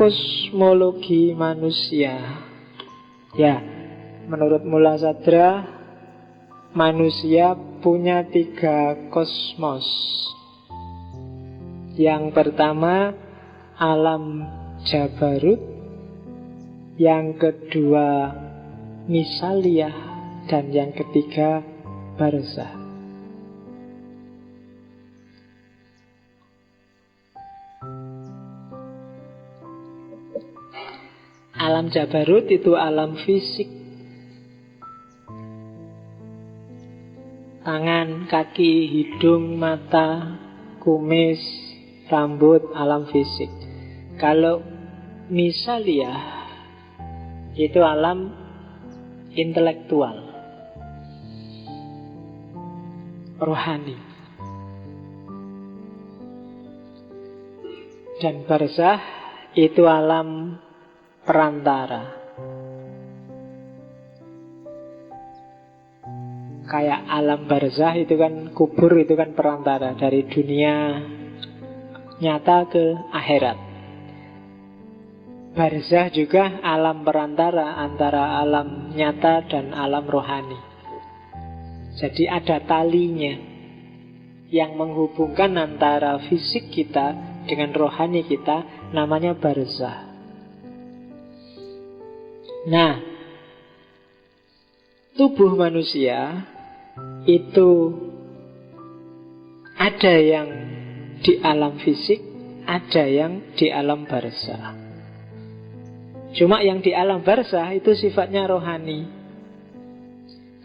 kosmologi manusia. Ya, menurut Mula Sadra, manusia punya 3 kosmos. Yang pertama alam Jabarut, yang kedua Misaliyah, dan yang ketiga Barzah. Alam Jabarut itu alam fisik. Tangan, kaki, hidung, mata, kumis, rambut, alam fisik. Kalau Misaliyah itu alam intelektual, rohani. Dan Barzah itu alam perantara. Kayak alam barzah itu kan, kubur itu kan perantara dari dunia nyata ke akhirat. Barzah juga alam perantara antara alam nyata dan alam rohani. Jadi ada talinya yang menghubungkan antara fisik kita dengan rohani kita, namanya barzah. Nah, tubuh manusia itu ada yang di alam fisik, ada yang di alam barzah. Cuma yang di alam barzah itu sifatnya rohani.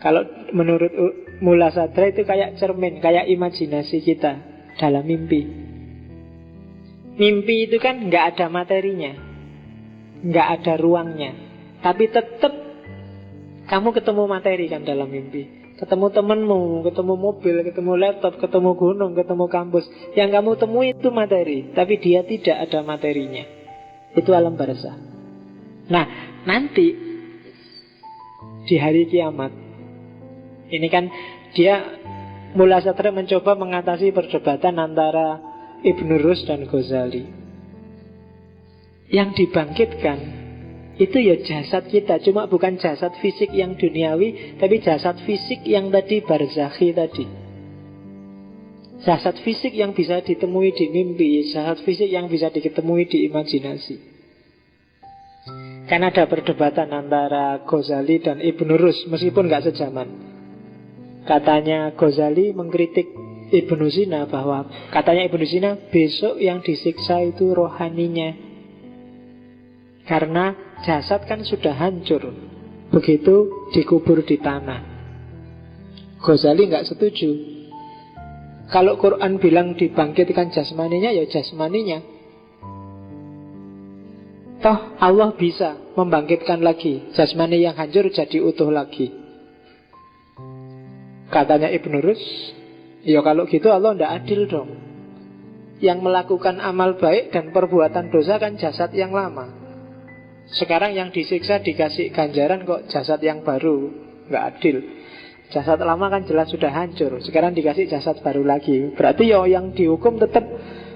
Kalau menurut Mula Sadra itu kayak cermin, kayak imajinasi kita dalam mimpi. Mimpi itu kan nggak ada materinya, nggak ada ruangnya, tapi tetap kamu ketemu materi kan dalam mimpi. Ketemu temenmu, ketemu mobil, ketemu laptop, ketemu gunung, ketemu kampus. Yang kamu temui itu materi, tapi dia tidak ada materinya. Itu alam barzah. Nah, nanti di hari kiamat, ini kan dia, Mula Sadra mencoba mengatasi perdebatan antara Ibn Rus dan Ghazali. Yang dibangkitkan itu ya jasad kita, cuma bukan jasad fisik yang duniawi, tapi jasad fisik yang tadi barzakhi tadi. Jasad fisik yang bisa ditemui di mimpi, jasad fisik yang bisa ditemui di imajinasi. Kan ada perdebatan antara Ghazali dan Ibn Rus, meskipun gak sejaman. Katanya Ghazali mengkritik Ibnu Sina bahwa, katanya Ibnu Sina, besok yang disiksa itu rohaninya, karena jasad kan sudah hancur begitu dikubur di tanah. Ghazali nggak setuju. Kalau Quran bilang dibangkitkan jasmaninya, ya jasmaninya. Toh Allah bisa membangkitkan lagi jasmani yang hancur jadi utuh lagi. Katanya Ibn Rus, ya kalau gitu Allah tidak adil dong. Yang melakukan amal baik dan perbuatan dosa kan jasad yang lama. Sekarang yang disiksa dikasih ganjaran kok jasad yang baru. Nggak adil. Jasad lama kan jelas sudah hancur, sekarang dikasih jasad baru lagi. Berarti ya yang dihukum tetap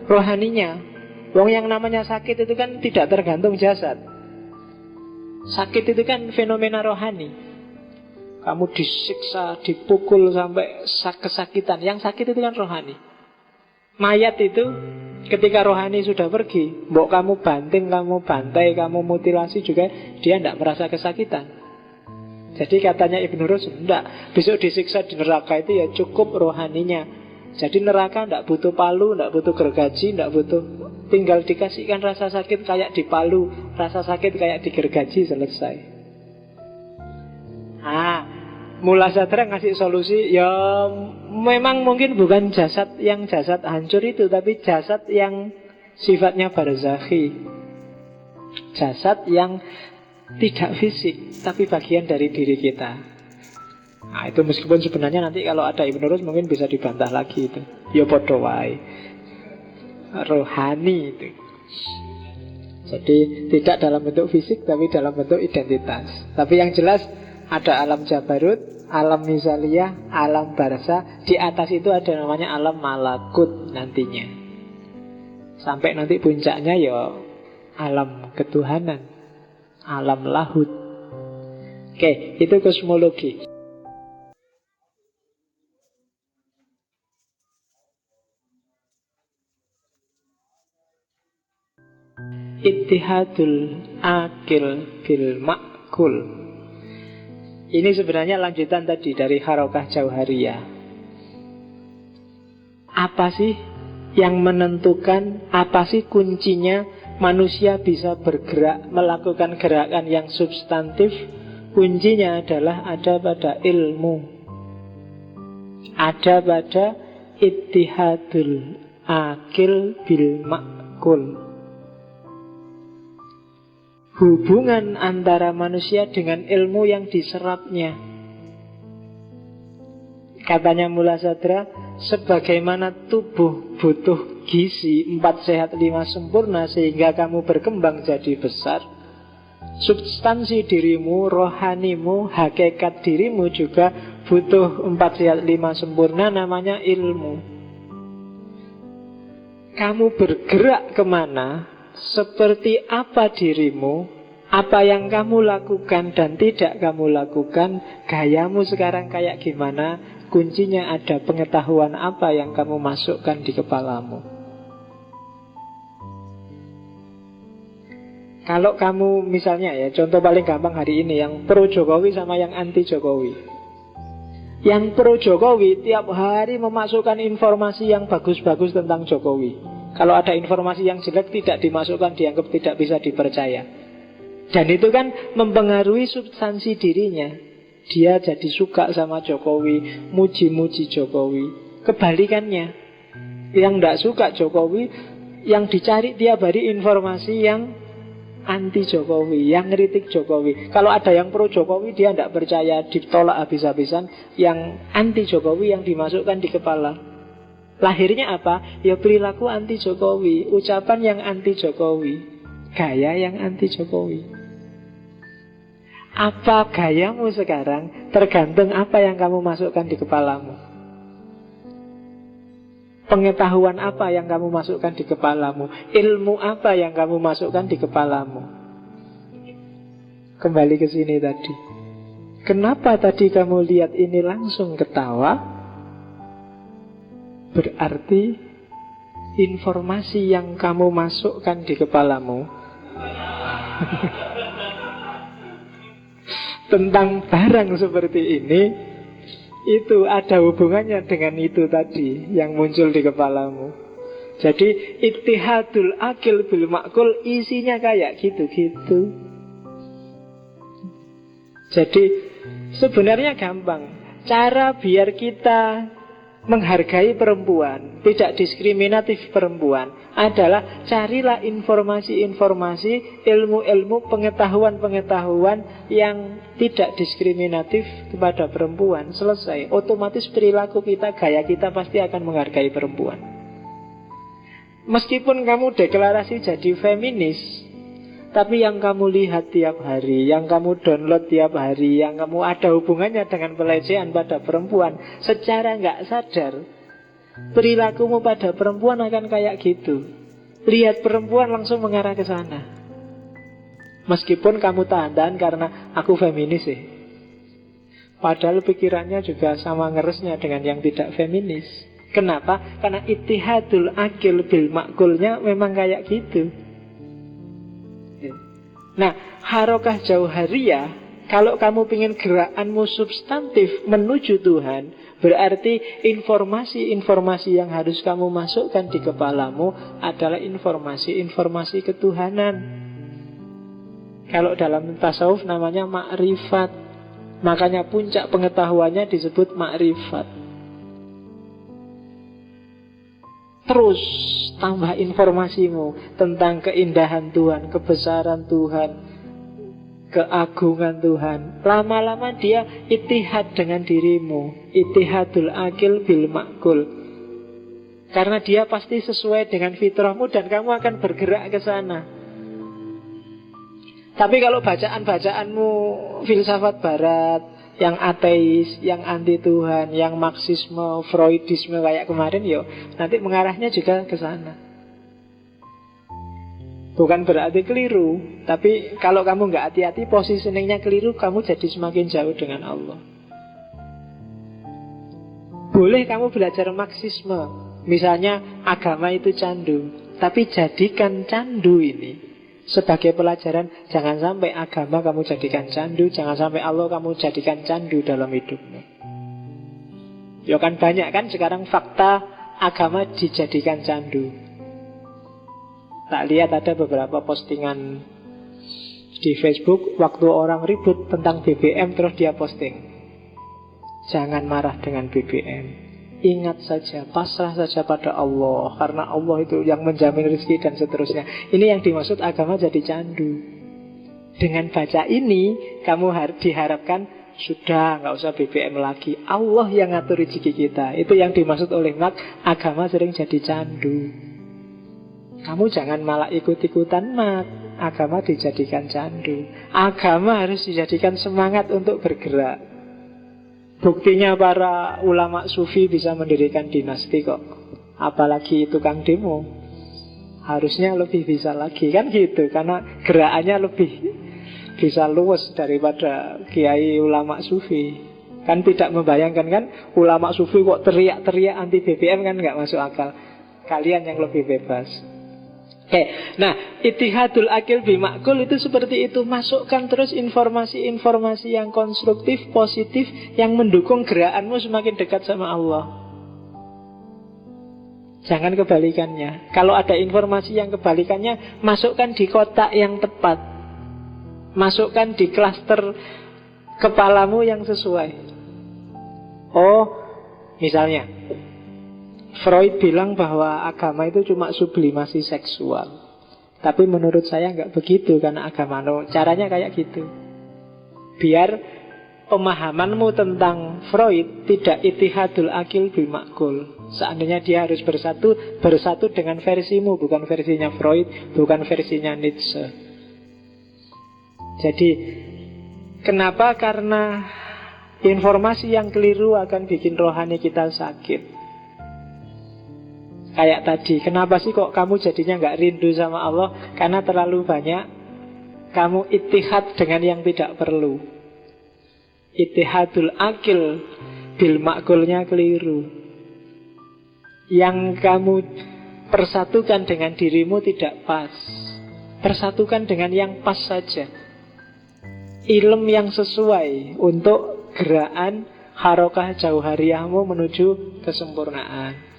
rohaninya. Wong yang namanya sakit itu kan tidak tergantung jasad. Sakit itu kan fenomena rohani. Kamu disiksa, dipukul sampai kesakitan. Yang sakit itu kan rohani. Mayat itu ketika rohani sudah pergi, mbok kamu banting, kamu bantai, kamu mutilasi juga, dia tidak merasa kesakitan. Jadi katanya Ibn Rus, enggak, besok disiksa di neraka itu ya cukup rohaninya. Jadi neraka tidak butuh palu, tidak butuh gergaji, tidak butuh, tinggal dikasihkan rasa sakit kayak di palu, rasa sakit kayak di gergaji, selesai. Mula Sadra ngasih solusi, ya memang mungkin bukan jasad yang jasad hancur itu, tapi jasad yang sifatnya barzakhi, jasad yang tidak fisik, tapi bagian dari diri kita. Nah itu meskipun sebenarnya nanti kalau ada Ibn Rus mungkin bisa dibantah lagi itu. Ya podo wae. Rohani itu. Jadi tidak dalam bentuk fisik tapi dalam bentuk identitas. Tapi yang jelas ada alam Jabarut, alam Misaliyah, alam Barzah. Di atas itu ada namanya alam Malakut nantinya. Sampai nanti puncaknya ya alam ketuhanan, alam lahut. Oke, itu kosmologi. Ittihadul akil bil makul. Ini sebenarnya lanjutan tadi dari Harokah Jauhariyah. Apa sih yang menentukan, apa sih kuncinya manusia bisa bergerak, melakukan gerakan yang substantif? Kuncinya adalah ada pada ilmu, ada pada ittihadul akil bil makul. Hubungan antara manusia dengan ilmu yang diserapnya. Katanya Mula Sadra, sebagaimana tubuh butuh gizi 4 sehat 5 sempurna sehingga kamu berkembang jadi besar, substansi dirimu, rohanimu, hakikat dirimu juga butuh 4 sehat 5 sempurna, namanya ilmu. Kamu bergerak kemana, seperti apa dirimu, apa yang kamu lakukan dan tidak kamu lakukan, gayamu sekarang kayak gimana, kuncinya ada pengetahuan apa yang kamu masukkan di kepalamu. Kalau kamu misalnya ya, contoh paling gampang hari ini, yang pro Jokowi sama yang anti Jokowi. Yang pro Jokowi tiap hari memasukkan informasi yang bagus-bagus tentang Jokowi. Kalau ada informasi yang jelek tidak dimasukkan, dianggap tidak bisa dipercaya. Dan itu kan mempengaruhi substansi dirinya. Dia jadi suka sama Jokowi, muji-muji Jokowi. Kebalikannya, yang tidak suka Jokowi, yang dicari tiap hari informasi yang anti Jokowi, yang ngeritik Jokowi. Kalau ada yang pro Jokowi, dia tidak percaya, ditolak habis-habisan. Yang anti Jokowi yang dimasukkan di kepala. Lahirnya apa? Ya perilaku anti Jokowi, ucapan yang anti Jokowi, gaya yang anti Jokowi. Apa gayamu sekarang tergantung apa yang kamu masukkan di kepalamu. Pengetahuan apa yang kamu masukkan di kepalamu, ilmu apa yang kamu masukkan di kepalamu. Kembali ke sini tadi. Kenapa tadi kamu lihat ini langsung ketawa? Berarti informasi yang kamu masukkan di kepalamu tentang barang seperti ini, itu ada hubungannya dengan itu tadi yang muncul di kepalamu. Jadi ittihadul akil bil makul isinya kayak gitu-gitu. Jadi sebenarnya gampang. Cara biar kita menghargai perempuan, tidak diskriminatif perempuan, adalah carilah informasi-informasi, ilmu-ilmu, pengetahuan-pengetahuan yang tidak diskriminatif kepada perempuan. Selesai. Otomatis perilaku kita, gaya kita pasti akan menghargai perempuan. Meskipun kamu deklarasi jadi feminis, tapi yang kamu lihat tiap hari, yang kamu download tiap hari, yang kamu ada hubungannya dengan pelecehan pada perempuan, secara nggak sadar, perilakumu pada perempuan akan kayak gitu. Lihat perempuan langsung mengarah ke sana. Meskipun kamu tahan-tahan karena aku feminis sih. Padahal pikirannya juga sama ngeresnya dengan yang tidak feminis. Kenapa? Karena ittihadul akil bil makulnya memang kayak gitu. Nah, Harokah Jauhariyah, kalau kamu ingin gerakanmu substantif menuju Tuhan, berarti informasi-informasi yang harus kamu masukkan di kepalamu adalah informasi-informasi ketuhanan. Kalau dalam tasawuf namanya makrifat. Makanya puncak pengetahuannya disebut makrifat. Terus tambah informasimu tentang keindahan Tuhan, kebesaran Tuhan, keagungan Tuhan. Lama-lama dia ittihad dengan dirimu, ittihadul akil bil makul. Karena dia pasti sesuai dengan fitrahmu dan kamu akan bergerak ke sana. Tapi kalau bacaan-bacaanmu filsafat barat, yang ateis, yang anti Tuhan, yang Marxisme, Freudisme kayak kemarin, yo nanti mengarahnya juga ke sana. Bukan berarti keliru, tapi kalau kamu nggak hati-hati, positioningnya keliru, kamu jadi semakin jauh dengan Allah. Boleh kamu belajar Marxisme, misalnya agama itu candu, tapi jadikan candu ini sebagai pelajaran. Jangan sampai agama kamu jadikan candu, jangan sampai Allah kamu jadikan candu dalam hidupmu. Ya kan banyak kan sekarang fakta agama dijadikan candu. Tak lihat ada beberapa postingan di Facebook waktu orang ribut tentang BBM, terus dia posting, jangan marah dengan BBM, ingat saja, pasrah saja pada Allah, karena Allah itu yang menjamin rezeki dan seterusnya. Ini yang dimaksud agama jadi candu. Dengan baca ini kamu diharapkan sudah nggak usah BBM lagi, Allah yang ngatur rezeki kita. Itu yang dimaksud oleh Marx, agama sering jadi candu. Kamu jangan malah ikut-ikutan Marx, agama dijadikan candu. Agama harus dijadikan semangat untuk bergerak. Buktinya para ulama sufi bisa mendirikan dinasti kok. Apalagi tukang demo. Harusnya lebih bisa lagi kan gitu, karena gerakannya lebih bisa luas daripada kiai ulama sufi. Kan tidak membayangkan kan, ulama sufi kok teriak-teriak anti BBM, kan nggak masuk akal. Kalian yang lebih bebas. Oke, nah ittihadul akil bimakul itu seperti itu. Masukkan terus informasi-informasi yang konstruktif, positif, yang mendukung gerakanmu semakin dekat sama Allah. Jangan kebalikannya. Kalau ada informasi yang kebalikannya, masukkan di kotak yang tepat, masukkan di klaster kepalamu yang sesuai. Oh, misalnya Freud bilang bahwa agama itu cuma sublimasi seksual. Tapi menurut saya nggak begitu, karena agama caranya kayak gitu. Biar pemahamanmu tentang Freud tidak ittihadul akil bimakul. Seandainya dia harus bersatu dengan versimu, bukan versinya Freud, bukan versinya Nietzsche. Jadi kenapa? Karena informasi yang keliru akan bikin rohani kita sakit. Kayak tadi, kenapa sih kok kamu jadinya nggak rindu sama Allah? Karena terlalu banyak kamu ittihad dengan yang tidak perlu. Ittihadul akil bil makulnya keliru. Yang kamu persatukan dengan dirimu tidak pas. Persatukan dengan yang pas saja. Ilm yang sesuai untuk gerakan harokah jauhariyahmu menuju kesempurnaan.